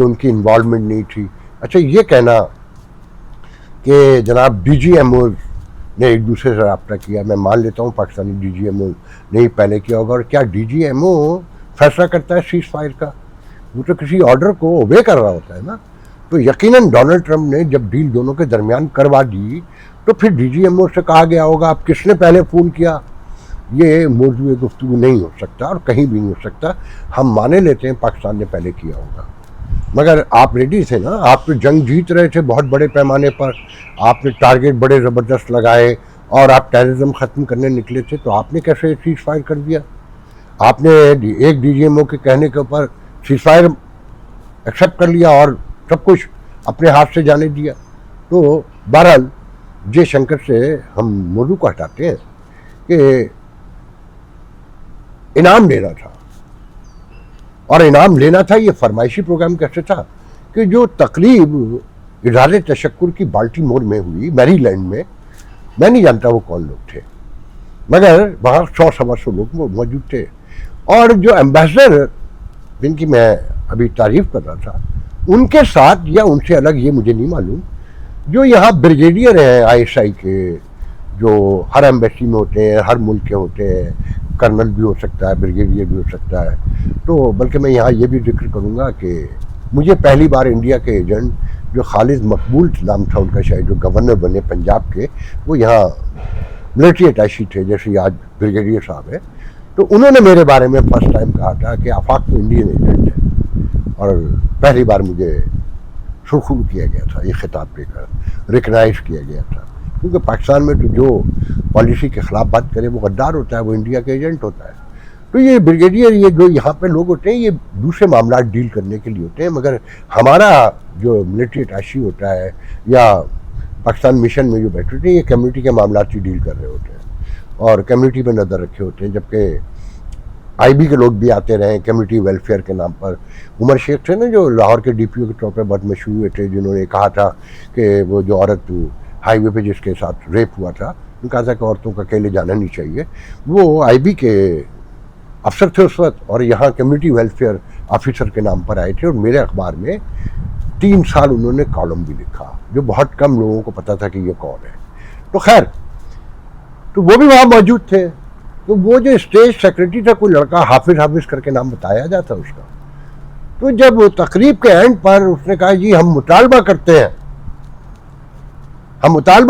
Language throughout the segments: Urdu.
کہ ان کی انوالومنٹ نہیں تھی. اچھا یہ کہنا کہ جناب ڈی جی ایم اوز نے ایک دوسرے سے رابطہ کیا, میں مان لیتا ہوں Pakistani D G M O نے ہی پہلے کیا ہوگا, اور کیا ڈی جی ایم او فیصلہ کرتا ہے سیز فائر کا؟ وہ تو کسی آرڈر کو اوبے کر رہا ہوتا ہے نا. تو یقیناً ڈونلڈ ٹرمپ نے جب ڈیل دونوں کے درمیان کروا دی تو پھر ڈی جی ایم او سے کہا گیا ہوگا اب کس نے پہلے فون کیا. یہ موضوع گفتگو نہیں ہو سکتا اور کہیں بھی نہیں ہو سکتا. ہم مانے لیتے ہیں پاکستان نے پہلے کیا ہوگا, مگر آپ ریڈی تھے نا, آپ تو جنگ جیت رہے تھے بہت بڑے پیمانے پر, آپ نے ٹارگیٹ بڑے زبردست لگائے اور آپ ٹیررزم ختم کرنے نکلے تھے, تو آپ نے کیسے سیز فائر کر دیا؟ آپ نے ایک ڈی جی ایم او کے کہنے کے اوپر سیز فائر ایکسیپٹ کر لیا اور سب کچھ اپنے ہاتھ سے جانے دیا. تو بہرحال جے شنکر سے ہم موضوع کو ہٹاتے ہیں کہ انعام لینا تھا, اور انعام لینا تھا. یہ فرمائشی پروگرام کیسے تھا کہ جو تقریب اظہار تشکر کی بالٹی مور میں ہوئی, میری لینڈ میں نہیں جانتا وہ کون لوگ تھے, مگر وہاں 100-125 لوگ موجود تھے, اور جو ایمبیسڈر جن کی میں ابھی تعریف کر رہا تھا ان کے ساتھ یا ان سے الگ یہ مجھے نہیں معلوم, جو یہاں بریگیڈیئر ہیں آئی ایس آئی کے, جو ہر ایمبیسی میں ہوتے ہیں, ہر ملک کے ہوتے ہیں, کرنل بھی ہو سکتا ہے, بریگیڈیئر بھی ہو سکتا ہے. تو بلکہ میں یہاں یہ بھی ذکر کروں گا کہ مجھے پہلی بار انڈیا کے ایجنٹ جو خالد مقبول نام تھا ان کا, شاید جو گورنر بنے پنجاب کے, وہ یہاں ملٹری اٹیچی تھے جیسے آج بریگیڈیئر صاحب ہے. تو انہوں نے میرے بارے میں فرسٹ ٹائم کہا تھا کہ آفاق تو انڈین ایجنٹ ہے, اور پہلی بار مجھے سرخرو کیا گیا تھا, یہ خطاب دے کر ریکگنائز کیا گیا تھا. کیونکہ پاکستان میں تو جو پالیسی کے خلاف بات کرے وہ غدار ہوتا ہے, وہ انڈیا کے ایجنٹ ہوتا ہے. تو یہ بریگیڈیئر, یہ جو یہاں پہ لوگ ہوتے ہیں, یہ دوسرے معاملات ڈیل کرنے کے لیے ہوتے ہیں, مگر ہمارا جو ملٹری اٹیچی ہوتا ہے یا پاکستان مشن میں جو بیٹھے ہوتے ہیں یہ کمیونٹی کے معاملات ہی ڈیل کر رہے ہوتے ہیں اور کمیونٹی پہ نظر رکھے ہوتے ہیں. جبکہ آئی بی کے لوگ بھی آتے رہے کمیونٹی ویلفیئر کے نام پر. عمر شیخ تھے نا جو لاہور کے ڈی پی او کے طور پہ بہت مشہور ہوئے تھے, جنہوں نے کہا تھا کہ وہ جو عورت ہائی وے پہ جس کے ساتھ ریپ ہوا تھا, ان کہا تھا کہ عورتوں کو اکیلے جانا نہیں چاہیے. وہ آئی بی کے افسر تھے اس وقت, اور یہاں کمیونٹی ویلفیئر آفیسر کے نام پر آئے تھے, اور میرے اخبار میں 3 سال انہوں نے کالم بھی لکھا, جو بہت کم لوگوں کو پتا تھا کہ یہ کون ہے. تو خیر, تو وہ بھی وہاں موجود تھے. تو وہ جو اسٹیج سیکرٹری تھا, کوئی لڑکا حافظ کر کے نام بتایا جاتا اس کا, تو جب تقریب کے اینڈ پر اس نے کہا جی ہم مطالبہ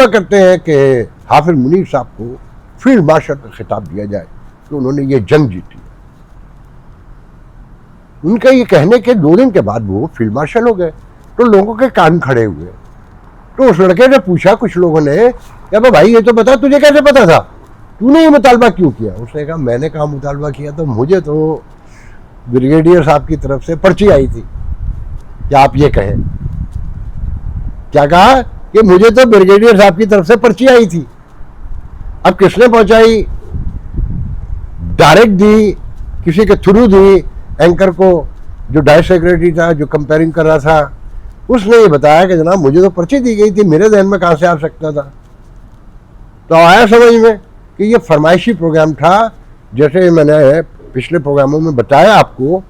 کرتے ہیں کہ حافظ منیر صاحب کو فیلڈ مارشل کا خطاب دیا جائے, تو انہوں نے یہ جنگ جیتی. ان کا یہ کہنے کے 2 دن کے بعد وہ فیلڈ مارشل ہو گئے. تو لوگوں کے کان کھڑے ہوئے. تو اس لڑکے نے پوچھا کچھ لوگوں نے کہ بھائی یہ تو بتا, تجھے کیسے پتا تھا, تو نے یہ مطالبہ کیوں کیا؟ اس نے کہا میں نے کہا مطالبہ کیا, تو مجھے تو بریگیڈیئر صاحب کی طرف سے پرچی آئی تھی کہ آپ یہ کہیں. کیا کہا کہ مجھے تو بریگیڈیئر صاحب کی طرف سے پرچی آئی تھی. اب کس نے پہنچائی؟ ڈائریکٹ دی, کسی کے تھرو دی اینکر کو, جو ڈائٹ سیکرٹری تھا جو کمپیئرنگ کر رہا تھا, اس نے یہ بتایا کہ جناب مجھے تو پرچی دی گئی تھی, میرے ذہن میں کہاں سے آ سکتا تھا. تو آیا سمجھ میں کہ یہ فرمائشی پروگرام تھا. جیسے میں نے پچھلے پروگراموں میں بتایا آپ کو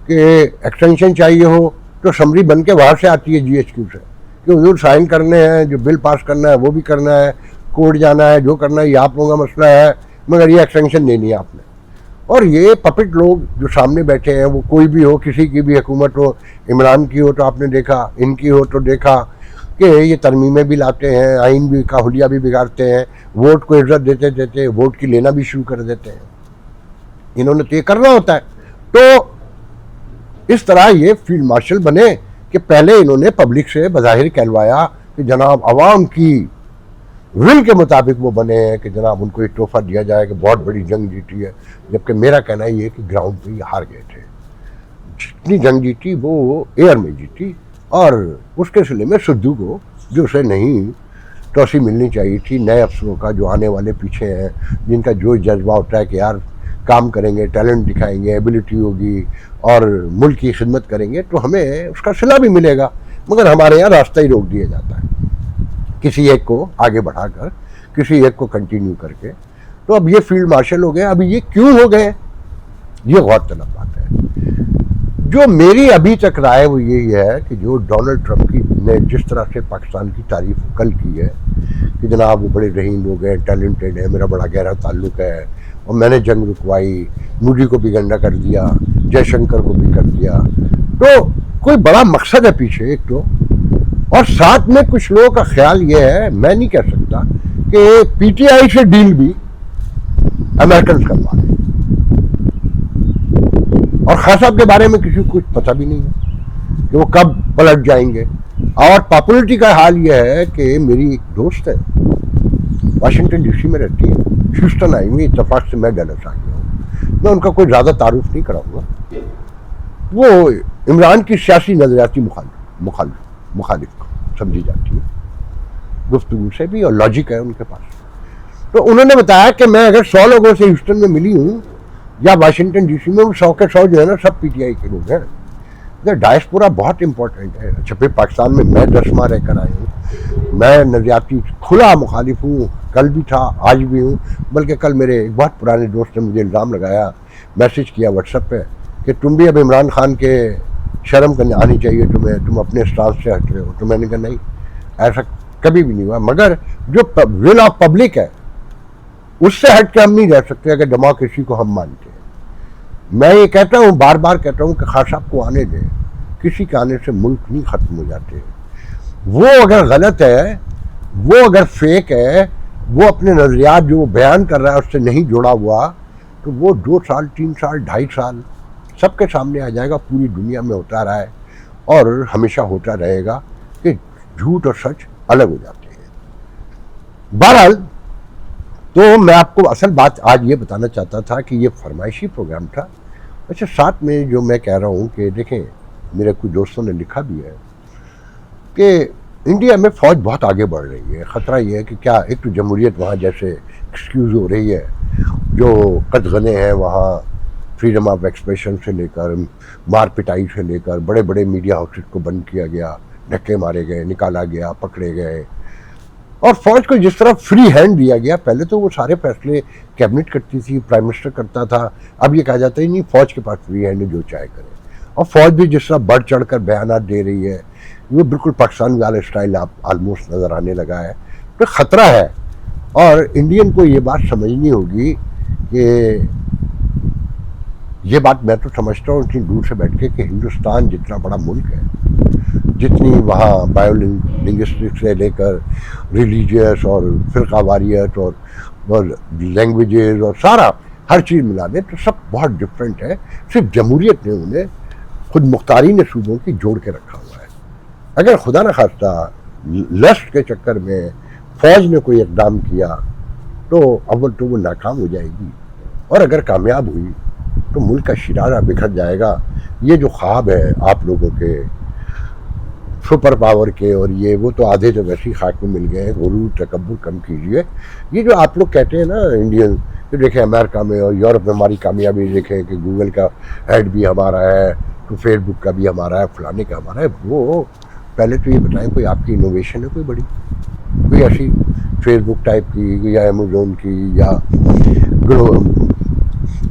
کہ ایکسٹینشن چاہیے ہو تو سمری بن کے وہاں سے آتی ہے جی ایچ کیو سے, کہ حضور سائن کرنے ہیں, جو بل پاس کرنا ہے وہ بھی کرنا ہے, کورٹ جانا ہے, جو کرنا ہے یہ آپ لوگوں کا مسئلہ ہے, مگر یہ ایکسٹینشن دینی ہے آپ نے. اور یہ پپٹ لوگ جو سامنے بیٹھے ہیں, وہ کوئی بھی ہو, کسی کی بھی حکومت ہو, عمران کی ہو تو آپ نے دیکھا, ان کی ہو تو دیکھا کہ یہ ترمیمیں بھی لاتے ہیں, آئین بھی کا حلیہ بھی بگاڑتے ہیں, ووٹ کو عزت دیتے ووٹ کی لینا بھی شروع کر دیتے ہیں. انہوں نے تو یہ کرنا ہوتا ہے. تو اس طرح یہ فیلڈ مارشل بنے کہ پہلے انہوں نے پبلک سے بظاہر کہلوایا کہ جناب عوام کی ول کے مطابق وہ بنے ہیں کہ جناب ان کو ایک تحفہ دیا جائے کہ بہت بڑی جنگ جیتی ہے. جبکہ میرا کہنا یہ کہ گراؤنڈ پہ یہ ہار گئے تھے. جتنی جنگ جیتی وہ ایئر میں جیتی, اور اس کے سلسلے میں سدھو کو جو اسے نہیں توسیع ملنی چاہیے تھی, نئے افسروں کا جو آنے والے پیچھے ہیں, جن کا جو جذبہ ہوتا ہے کہ یار کام کریں گے, ٹیلنٹ دکھائیں گے, ایبلٹی ہوگی اور ملک کی خدمت کریں گے, تو ہمیں اس کا صلہ بھی ملے گا. مگر ہمارے یہاں راستہ ہی روک دیا جاتا ہے, کسی ایک کو آگے بڑھا کر, کسی ایک کو کنٹینیو کر کے. تو اب یہ فیلڈ مارشل ہو گئے. اب یہ کیوں ہو گئے, یہ غور طلب بات ہے. جو میری ابھی تک رائے وہ یہی ہے کہ جو ڈونلڈ ٹرمپ کی نے جس طرح سے پاکستان کی تعریف کل کی ہے کہ جناب وہ بڑے رحیم لوگ ہیں، ٹیلنٹڈ ہیں، میرا بڑا گہرا تعلق ہے اور میں نے جنگ رکوائی، مودی کو بھی گنڈا کر دیا، جے شنکر کو بھی کر دیا، تو کوئی بڑا مقصد ہے پیچھے ایک تو، اور ساتھ میں کچھ لوگوں کا خیال یہ ہے، میں نہیں کہہ سکتا کہ پی ٹی آئی سے ڈیل بھی امریکنز کروا رہے ہیں، اور خان صاحب کے بارے میں کسی کو کچھ پتہ بھی نہیں ہے کہ وہ کب پلٹ جائیں گے. اور پاپولرٹی کا حال یہ ہے کہ میری ایک دوست ہے واشنگٹن ڈی سی میں رہتی ہے، ہیوسٹن آئی ہوئی، اتفاق سے میں ڈلس آ گیا ہوں، میں ان کا کوئی زیادہ تعارف نہیں کراؤں گا. وہ عمران کی سیاسی نظریاتی مخالف سمجھی جاتی ہے گفتگو سے بھی، اور لاجک ہے ان کے پاس. تو انہوں نے بتایا کہ میں اگر 100 لوگوں سے ہیوسٹن میں ملی ہوں یا واشنگٹن ڈی سی میں، 100 کے 100 جو ہے نا سب پی ٹی آئی کے لوگ ہیں. ڈائسپورا بہت امپورٹنٹ ہے. اچھا پھر پاکستان میں میں 10 ماہ رہ کر آیا ہوں، میں نظریاتی کھلا مخالف ہوں، کل بھی تھا آج بھی ہوں. بلکہ کل میرے ایک بہت پرانے دوست نے مجھے الزام لگایا، میسج کیا واٹس ایپ پہ کہ تم بھی اب عمران خان کے شرم کرنے آنی چاہیے تمہیں، تم اپنے اسٹانس سے ہٹ رہے ہو. تو میں نے کہا نہیں، ایسا کبھی بھی نہیں ہوا، مگر جو ول آف پبلک ہے اس سے ہٹ کے ہم نہیں رہ سکتے اگر ڈیموکریسی کو ہم مانتے ہیں. میں یہ کہتا ہوں، بار بار کہتا ہوں کہ خان صاحب کو آنے دیں، کسی کے آنے سے ملک نہیں ختم ہو جاتے. وہ اگر غلط ہے، وہ اگر فیک ہے، وہ اپنے نظریات جو وہ بیان کر رہا ہے اس سے نہیں جڑا ہوا، تو وہ 2 سال 3 سال 2.5 سال سب کے سامنے آ جائے گا. پوری دنیا میں ہوتا رہا ہے اور ہمیشہ ہوتا رہے گا کہ جھوٹ اور سچ الگ ہو جاتے ہیں. بہرحال تو میں آپ کو اصل بات آج یہ بتانا چاہتا تھا کہ یہ فرمائشی پروگرام تھا. اچھا ساتھ میں جو میں کہہ رہا ہوں کہ دیکھیں، میرے کچھ دوستوں نے لکھا بھی ہے کہ انڈیا میں فوج بہت آگے بڑھ رہی ہے. خطرہ یہ ہے کہ کیا ایک تو جمہوریت وہاں جیسے ایکسکیوز ہو رہی ہے، جو قدغنے ہیں وہاں فریڈم آف ایکسپریشن سے لے کر مار پٹائی سے لے کر بڑے بڑے میڈیا ہاؤسز کو بند کیا گیا، دھکے مارے گئے، نکالا گیا، پکڑے گئے. اور فوج کو جس طرح فری ہینڈ دیا گیا، پہلے تو وہ سارے فیصلے کیبنٹ کرتی تھی، پرائم منسٹر کرتا تھا، اب یہ کہا جاتا ہے نہیں فوج کے پاس فری ہینڈ ہے، جو چاہے کرے. اور فوج بھی جس طرح بڑھ چڑھ کر بیانات دے رہی ہے، وہ بالکل پاکستان والا اسٹائل آلموسٹ نظر آنے لگا ہے. تو خطرہ ہے، اور انڈین کو یہ بات سمجھنی ہوگی کہ یہ بات میں تو سمجھتا ہوں اتنی دور سے بیٹھ کے کہ ہندوستان جتنا بڑا ملک ہے، جتنی وہاں بایو لنگوسٹک سے لے کر ریلیجیس اور فرقہ واریت اور لینگویجز اور سارا ہر چیز ملا دیں تو سب بہت ڈفرینٹ ہے. صرف جمہوریت نے انہیں خود مختاری نے صوبوں کی جوڑ کے رکھا ہوا ہے. اگر خدا نخواستہ لسٹ کے چکر میں فوج نے کوئی اقدام کیا تو اول تو وہ ناکام ہو جائے گی، اور اگر کامیاب ہوئی تو ملک کا شرارہ بکھر جائے گا. یہ جو خواب ہے آپ لوگوں کے سپر پاور کے، اور یہ وہ تو آدھے تو ویسے ہی خاک میں مل گئے ہیں. غرور تکبر کم کیجیے. یہ جو آپ لوگ کہتے ہیں نا انڈین، تو دیکھیں امریکہ میں اور یورپ میں ہماری کامیابی دیکھیں کہ گوگل کا ہیڈ بھی ہمارا ہے، تو فیس بک کا بھی ہمارا ہے، فلانے کا ہمارا ہے. وہ پہلے تو یہ بتائیں کوئی آپ کی انوویشن ہے کوئی بڑی، کوئی ایسی فیس بک ٹائپ کی یا امیزون کی یا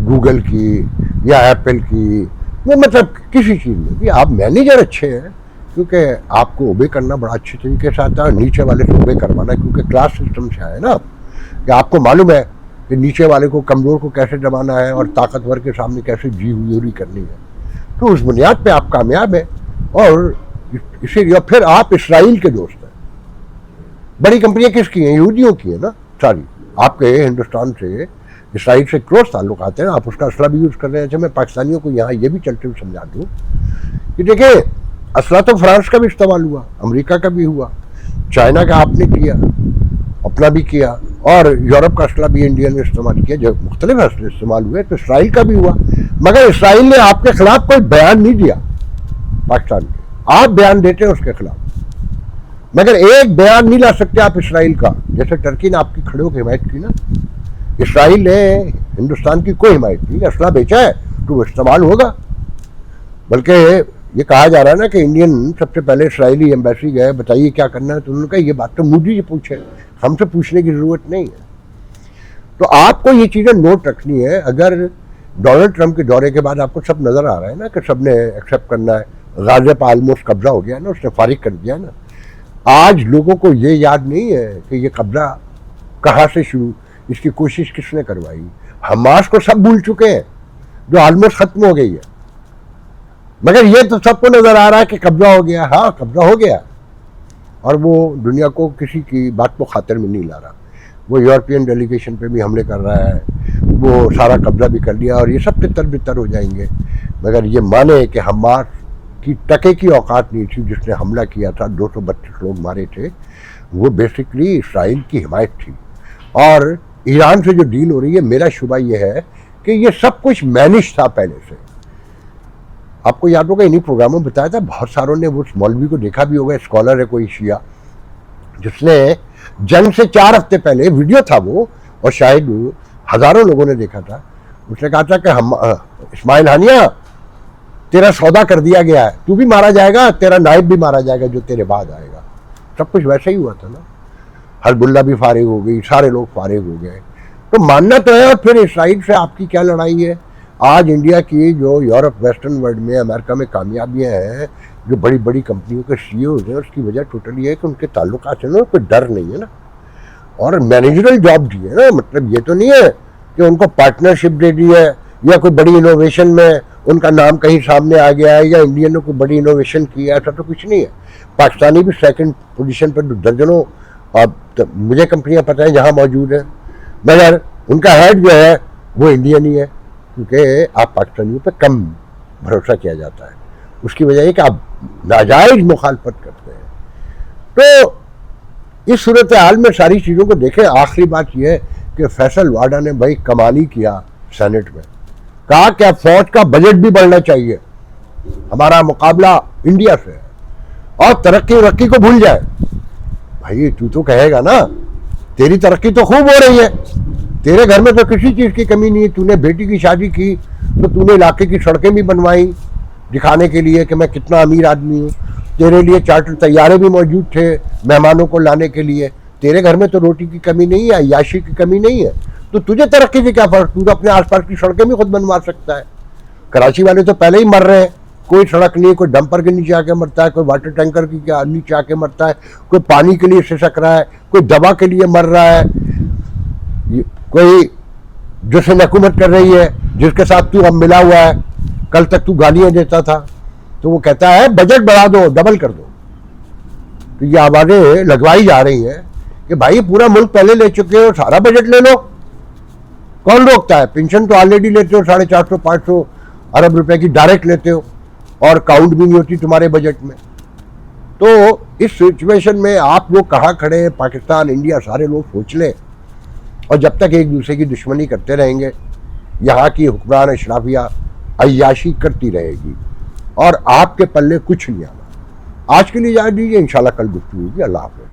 گوگل کی یا ایپل کی، وہ مطلب کسی چیز میں بھی آپ مینیجر اچھے ہیں کیونکہ آپ کو اوبے کرنا بڑا اچھے طریقے سے آتا ہے، اور نیچے والے سے اوبے کروانا، کیونکہ کلاس سسٹم سے آئے نا کہ آپ کو معلوم ہے کہ نیچے والے کو، کمزور کو کیسے دبانا ہے اور طاقتور کے سامنے کیسے جی ہوئی کرنی ہے. تو اس بنیاد پہ آپ کامیاب ہیں. اور اسی لیے پھر آپ اسرائیل کے دوست ہیں. بڑی کمپنیاں کس کی ہیں؟ یہودیوں کی ہیں نا ساری. آپ کے ہندوستان سے اسرائیل سے کلوز تعلقات ہیں، آپ اس کا اسلحہ بھی یوز کر رہے ہیں. اچھا میں پاکستانیوں کو یہاں یہ بھی چلتے ہوئے سمجھا دوں کہ دیکھیں اسلحہ تو فرانس کا بھی استعمال ہوا، امریکہ کا بھی ہوا، چائنا کا آپ نے کیا، اپنا بھی کیا، اور یورپ کا اسلحہ بھی انڈیا نے استعمال کیا. جب مختلف اسلحے استعمال ہوئے تو اسرائیل کا بھی ہوا، مگر اسرائیل نے آپ کے خلاف کوئی بیان نہیں دیا. پاکستان کے آپ بیان دیتے ہیں اس کے خلاف، مگر ایک بیان نہیں لا سکتے آپ اسرائیل کا. جیسے ٹرکی نے آپ کی کھڑے ہو کے حمایت کی نا، اسرائیل نے ہندوستان کی کوئی حمایت نہیں. اسلحہ بیچا ہے تو وہ استعمال ہوگا. بلکہ یہ کہا جا رہا ہے نا کہ انڈین سب سے پہلے اسرائیلی ایمبیسی گئے، بتائیے کیا کرنا ہے، تو انہوں نے کہا یہ بات تو مودی جی پوچھے، ہم سے پوچھنے کی ضرورت نہیں ہے. تو آپ کو یہ چیزیں نوٹ رکھنی ہے. اگر ڈونلڈ ٹرمپ کے دورے کے بعد آپ کو سب نظر آ رہا ہے نا کہ سب نے ایکسیپٹ کرنا ہے. غازہ پہ آلموسٹ قبضہ ہو گیا نا, اس نے فارغ کر دیا نا. آج لوگوں کو یہ یاد نہیں ہے کہ یہ قبضہ کہاں سے شروع, اس کی کوشش کس نے کروائی. حماس کو سب بھول چکے ہیں جو آلموسٹ ختم ہو گئی ہے, مگر یہ تو سب کو نظر آ رہا ہے کہ قبضہ ہو گیا. ہاں قبضہ ہو گیا, اور وہ دنیا کو کسی کی بات کو خاطر میں نہیں لا رہا. وہ یورپین ڈیلیگیشن پہ بھی حملے کر رہا ہے, وہ سارا قبضہ بھی کر لیا, اور یہ سب تتر بتر ہو جائیں گے. مگر یہ مانے کہ حماس کی ٹکے کی اوقات نہیں تھی جس نے حملہ کیا تھا, 232 لوگ مارے تھے. وہ بیسکلی اسرائیل کی حمایت تھی. اور ایران سے جو ڈیل ہو رہی ہے, میرا شبہ یہ ہے کہ یہ سب کچھ مینج تھا پہلے سے. آپ کو یاد ہوگا انہی پروگراموں میں بتایا تھا, بہت ساروں نے اس مولوی کو دیکھا بھی ہوگا, اسکالر ہے کوئی شیعہ, جس نے جنگ سے 4 ہفتے پہلے ویڈیو تھا وہ, اور شاید ہزاروں لوگوں نے دیکھا تھا. اس نے کہا تھا کہ ہم اسماعیل ہانیہ تیرا سودا کر دیا گیا ہے, تو بھی مارا جائے گا, تیرا نائب بھی مارا جائے گا جو تیرے بعد آئے گا. سب کچھ ویسا ہی ہوا تھا نا. حزب اللہ بھی فارغ ہو گئی, سارے لوگ فارغ ہو گئے. تو ماننا تو ہے. اور پھر اسرائیل سے آپ کی کیا لڑائی ہے؟ آج انڈیا کی جو یورپ ویسٹرن ورلڈ میں امریکہ میں کامیابیاں ہیں, جو بڑی بڑی کمپنیوں کے سی اوز ہیں, اس کی وجہ ٹوٹل یہ ہے کہ ان کے تعلقات سے نا کوئی ڈر نہیں ہے نا, اور مینیجرل جاب دی ہے نا. مطلب یہ تو نہیں ہے کہ ان کو پارٹنرشپ دے دی ہے, یا کوئی بڑی انوویشن میں ان کا نام کہیں سامنے آ گیا ہے, یا انڈین نے کوئی بڑی انوویشن کی ہے, ایسا تو کچھ نہیں ہے. پاکستانی بھی 2nd پوزیشن پر درجنوں مجھے کمپنیاں پتہ ہیں جہاں موجود ہیں, مگر ان کا ہیڈ جو ہے وہ انڈین ہی ہے, کیونکہ آپ پاکستانیوں پہ کم بھروسہ کیا جاتا ہے. اس کی وجہ یہ کہ آپ ناجائز مخالفت کرتے ہیں. تو اس صورتحال میں ساری چیزوں کو دیکھیں. آخری بات یہ ہے کہ فیصل واڈا نے بھائی کمال ہی کیا سینٹ میں, کہا کہ اب فوج کا بجٹ بھی بڑھنا چاہیے, ہمارا مقابلہ انڈیا سے ہے, اور ترقی کو بھول جائے. بھائی تو کہے گا نا, تیری ترقی تو خوب ہو رہی ہے, تیرے گھر میں تو کسی چیز کی کمی نہیں ہے. تو نے بیٹی کی شادی کی تو تو نے علاقے کی سڑکیں بھی بنوائی دکھانے کے لیے کہ میں کتنا امیر آدمی ہوں. تیرے لیے چارٹر طیارے بھی موجود تھے مہمانوں کو لانے کے لیے. تیرے گھر میں تو روٹی کی کمی نہیں ہے, عیاشی کی کمی نہیں ہے. تو تجھے ترقی سے کیا فرق؟ تو اپنے آس پاس کی سڑکیں بھی خود بنوا سکتا ہے. کراچی والے تو پہلے ہی مر رہے ہیں, کوئی سڑک نہیں, کوئی ڈمپر کے نیچے آ کے مرتا ہے, کوئی واٹر ٹینکر کے نیچے آ کے مرتا ہے, کوئی پانی کے لیے سسک رہا ہے, کوئی دوا کے لیے مر رہا ہے, کوئی جو سے حکومت کر رہی ہے جس کے ساتھ تو اب ملا ہوا ہے, کل تک تو گالیاں دیتا تھا, تو وہ کہتا ہے بجٹ بڑھا دو, ڈبل کر دو. تو یہ آوازیں لگوائی جا رہی ہیں کہ بھائی پورا ملک پہلے لے چکے ہو, سارا بجٹ لے لو. کون روکتا ہے؟ پینشن تو آلریڈی لیتے ہو 450-500 ارب روپے کی ڈائریکٹ لیتے ہو, اور کاؤنٹ بھی نہیں ہوتی تمہارے بجٹ میں. تو اس سچویشن میں آپ لوگ کہاں کھڑے ہیں؟ پاکستان, انڈیا, سارے لوگ سوچ لیں. اور جب تک ایک دوسرے کی دشمنی کرتے رہیں گے, یہاں کی حکمران اشرافیہ عیاشی کرتی رہے گی, اور آپ کے پلے کچھ نہیں آنا. آج کے لیے اجازت دیجیے, انشاءاللہ کل گفتگو ہوگی. اللہ حافظ.